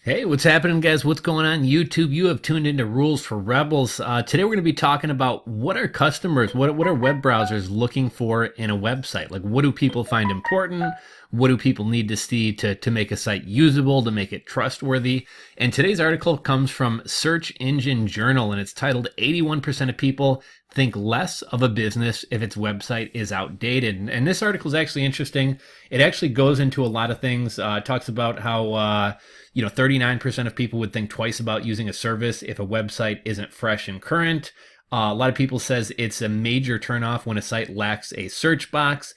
Hey, what's happening, guys? What's going on YouTube? You have tuned into Rules for Rebels. Today, we're going to be talking about what are customers, what are web browsers looking for in a website? Like, what do people find important? What do people need to see to make a site usable, to make it trustworthy? And today's article comes from Search Engine Journal, and it's titled 81% of people think less of a business if its website is outdated. And this article is actually interesting. It actually goes into a lot of things. It talks about how 39% of people would think twice about using a service if a website isn't fresh and current. A lot of people says it's a major turnoff when a site lacks a search box.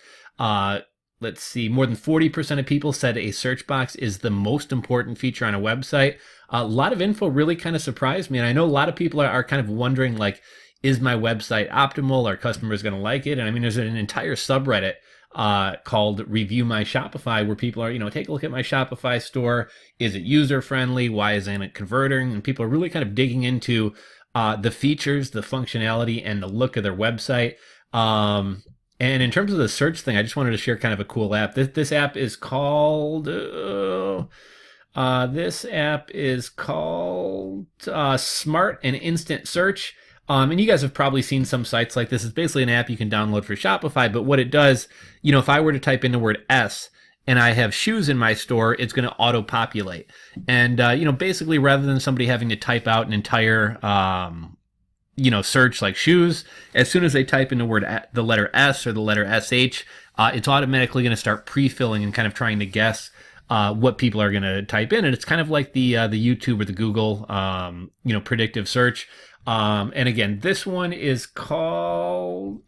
Let's see, more than 40% of people said a search box is the most important feature on a website. A lot of info really kind of surprised me. And I know a lot of people are kind of wondering, like, is my website optimal? Are customers going to like it? And I mean, there's an entire subreddit called Review My Shopify, where people are, take a look at my Shopify store. Is it user friendly? Why isn't it converting? And people are really kind of digging into the features, the functionality, and the look of their website. And in terms of the search thing, I just wanted to share kind of a cool app. This app is called Smart and Instant Search. And you guys have probably seen some sites like this. It's basically an app you can download for Shopify. But what it does, if I were to type in the word S and I have shoes in my store, it's going to auto-populate. And, basically rather than somebody having to type out an entire, search like shoes, as soon as they type in the letter S or the letter SH, it's automatically going to start pre-filling and kind of trying to guess what people are going to type in. And it's kind of like the YouTube or the Google, predictive search. And again, this one is called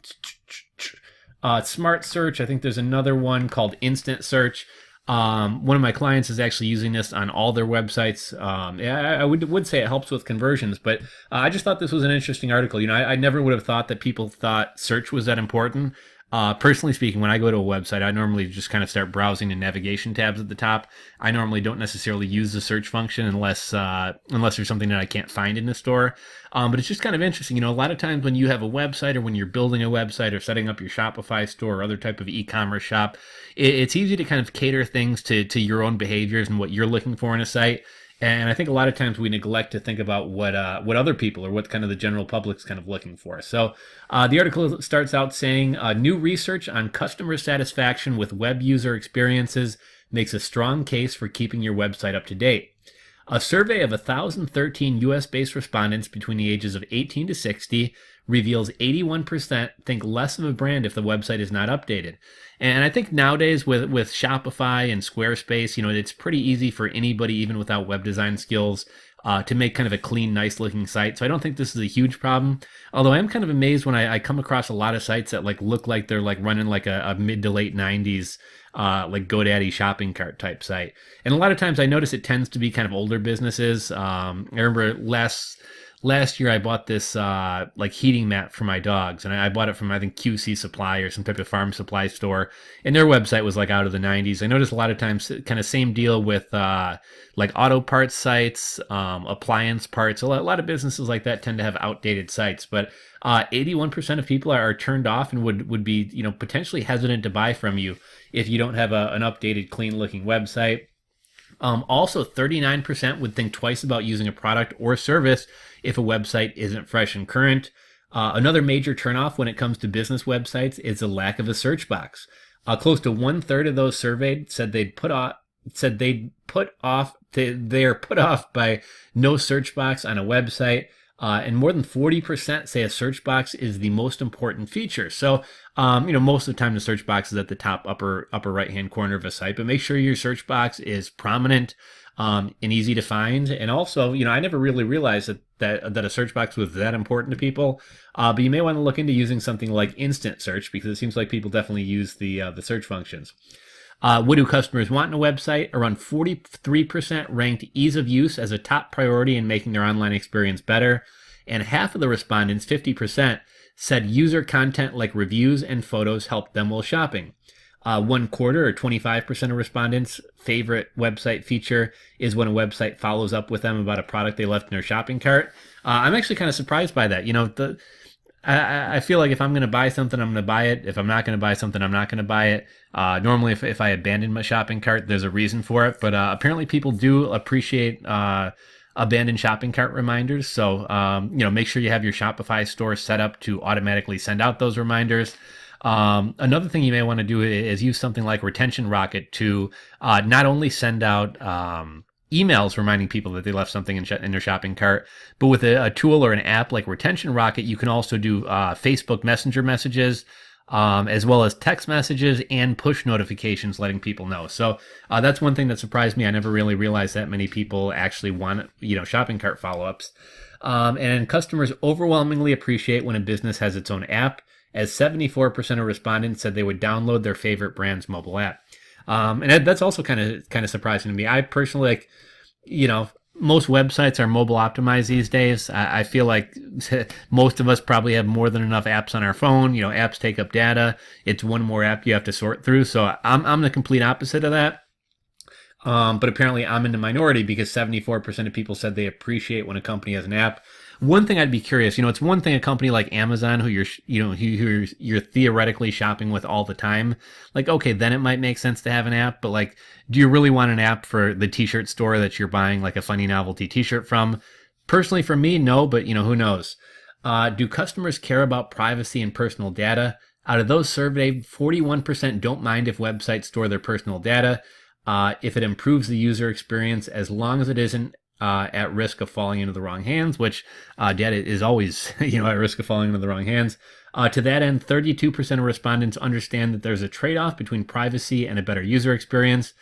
Smart Search. I think there's another one called Instant Search. One of my clients is actually using this on all their websites. I would say it helps with conversions, but I just thought this was an interesting article. I never would have thought that people thought search was that important. Personally speaking, when I go to a website, I normally just kind of start browsing the navigation tabs at the top. I normally don't necessarily use the search function unless there's something that I can't find in the store. But it's just kind of interesting. A lot of times when you have a website or when you're building a website or setting up your Shopify store or other type of e-commerce shop, it's easy to kind of cater things to your own behaviors and what you're looking for in a site. And I think a lot of times we neglect to think about what other people or what kind of the general public's kind of looking for. So the article starts out saying, new research on customer satisfaction with web user experiences makes a strong case for keeping your website up to date. A survey of 1,013 U.S.-based respondents between the ages of 18 to 60 reveals 81% think less of a brand if the website is not updated. And I think nowadays with Shopify and Squarespace, it's pretty easy for anybody, even without web design skills, to make kind of a clean, nice looking site. So I don't think this is a huge problem. Although I am kind of amazed when I come across a lot of sites that look like they're running like a mid to late 90s like GoDaddy shopping cart type site. And a lot of times I notice it tends to be kind of older businesses. I remember last year I bought this heating mat for my dogs, and I bought it from, I think, QC Supply or some type of farm supply store, and their website was out of the 90s. I noticed a lot of times kind of same deal with auto parts sites, appliance parts. A lot of businesses like that tend to have outdated sites, but 81% of people are turned off and would be potentially hesitant to buy from you if you don't have an updated, clean looking website. Also, 39% would think twice about using a product or service if a website isn't fresh and current. Another major turnoff when it comes to business websites is the lack of a search box. Close to 1/3 of those surveyed said they're put off by no search box on a website. And more than 40% say a search box is the most important feature. So, most of the time the search box is at the top upper right-hand corner of a site, but make sure your search box is prominent and easy to find. And also, I never really realized that a search box was that important to people. But you may want to look into using something like Instant Search, because it seems like people definitely use the search functions. What do customers want in a website? Around 43% ranked ease of use as a top priority in making their online experience better. And half of the respondents, 50%, said user content like reviews and photos helped them while shopping. 1/4 or 25% of respondents' favorite website feature is when a website follows up with them about a product they left in their shopping cart. I'm actually kind of surprised by that. I feel like if I'm going to buy something, I'm going to buy it. If I'm not going to buy something, I'm not going to buy it. Normally, if I abandon my shopping cart, there's a reason for it. But apparently, people do appreciate abandoned shopping cart reminders. So, make sure you have your Shopify store set up to automatically send out those reminders. Another thing you may want to do is use something like Retention Rocket to not only send out emails reminding people that they left something in their shopping cart, but with a tool or an app like Retention Rocket, you can also do Facebook Messenger messages, as well as text messages and push notifications letting people know. So that's one thing that surprised me. I never really realized that many people actually want, shopping cart follow-ups. And customers overwhelmingly appreciate when a business has its own app, as 74% of respondents said they would download their favorite brand's mobile app. And that's also kind of surprising to me. I personally most websites are mobile optimized these days. I feel like most of us probably have more than enough apps on our phone. Apps take up data. It's one more app you have to sort through. So I'm the complete opposite of that. But apparently I'm in the minority because 74% of people said they appreciate when a company has an app. One thing I'd be curious, it's one thing a company like Amazon, who you're theoretically shopping with all the time. Like, okay, then it might make sense to have an app, but like, do you really want an app for the t-shirt store that you're buying like a funny novelty t-shirt from? Personally, for me, no, but who knows? Do customers care about privacy and personal data? Out of those surveyed, 41% don't mind if websites store their personal data, if it improves the user experience, as long as it isn't at risk of falling into the wrong hands, which data is always, at risk of falling into the wrong hands. To that end, 32% of respondents understand that there's a trade-off between privacy and a better user experience.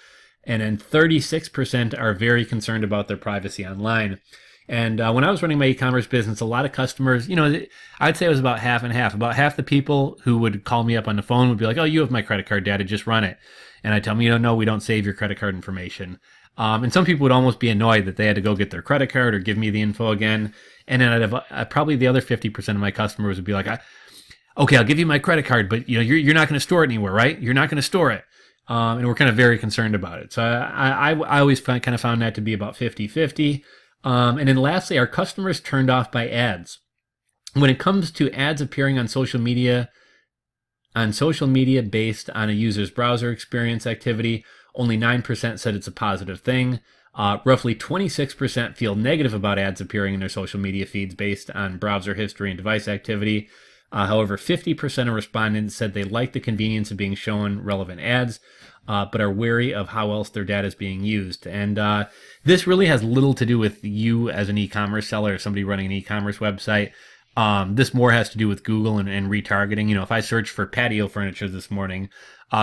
And then 36% are very concerned about their privacy online. And when I was running my e-commerce business, a lot of customers, I'd say it was about half and half. About half the people who would call me up on the phone would be like, oh, you have my credit card data, just run it. And I tell them, no, we don't save your credit card information. And some people would almost be annoyed that they had to go get their credit card or give me the info again. And then I'd have, probably the other 50% of my customers would be like, okay, I'll give you my credit card, but you're not going to store it anywhere, right? You're not going to store it. And we're kind of very concerned about it. So I always kind of found that to be about 50-50. And then lastly, are customers turned off by ads? When it comes to ads appearing on social media based on a user's browser experience activity, only 9% said it's a positive thing. Roughly 26% feel negative about ads appearing in their social media feeds based on browser history and device activity. However, 50% of respondents said they like the convenience of being shown relevant ads, but are wary of how else their data is being used. And this really has little to do with you as an e-commerce seller or somebody running an e-commerce website. This more has to do with Google and retargeting. If I search for patio furniture this morning,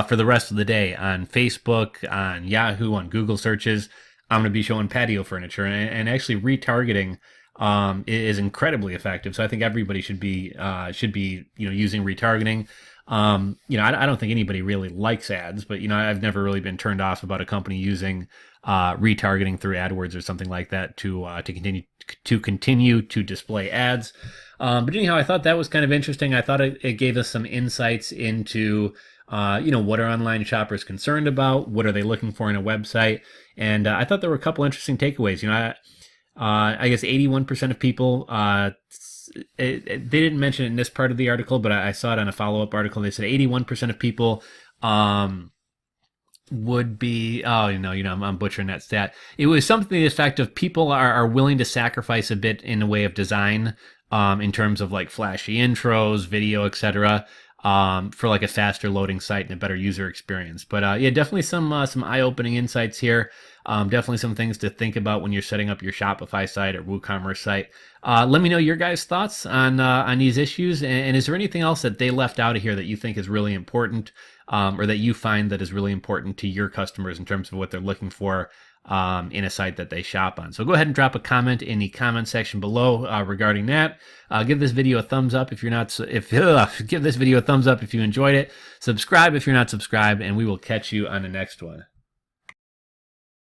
for the rest of the day on Facebook, on Yahoo, on Google searches, I'm going to be showing patio furniture, and actually retargeting is incredibly effective. So I think everybody should be using retargeting. I don't think anybody really likes ads, but I've never really been turned off about a company using retargeting through AdWords or something like that to continue to display ads. But anyhow, I thought that was kind of interesting. I thought it gave us some insights into what are online shoppers concerned about? What are they looking for in a website? And I thought there were a couple interesting takeaways. I guess 81% of people, they didn't mention it in this part of the article, but I saw it on a follow-up article. They said 81% of people would be, I'm butchering that stat. It was something to the effect of people are willing to sacrifice a bit in the way of design, in terms of like flashy intros, video, etc., for like a faster loading site and a better user experience. But definitely some eye-opening insights here. Definitely some things to think about when you're setting up your Shopify site or WooCommerce site. Let me know your guys' thoughts on these issues, and is there anything else that they left out of here that you think is really important, or that you find that is really important to your customers in terms of what they're looking for in a site that they shop on? So go ahead and drop a comment in the comment section below regarding that. Give this video a thumbs up if you're not. Give this video a thumbs up if you enjoyed it. Subscribe if you're not subscribed, and we will catch you on the next one.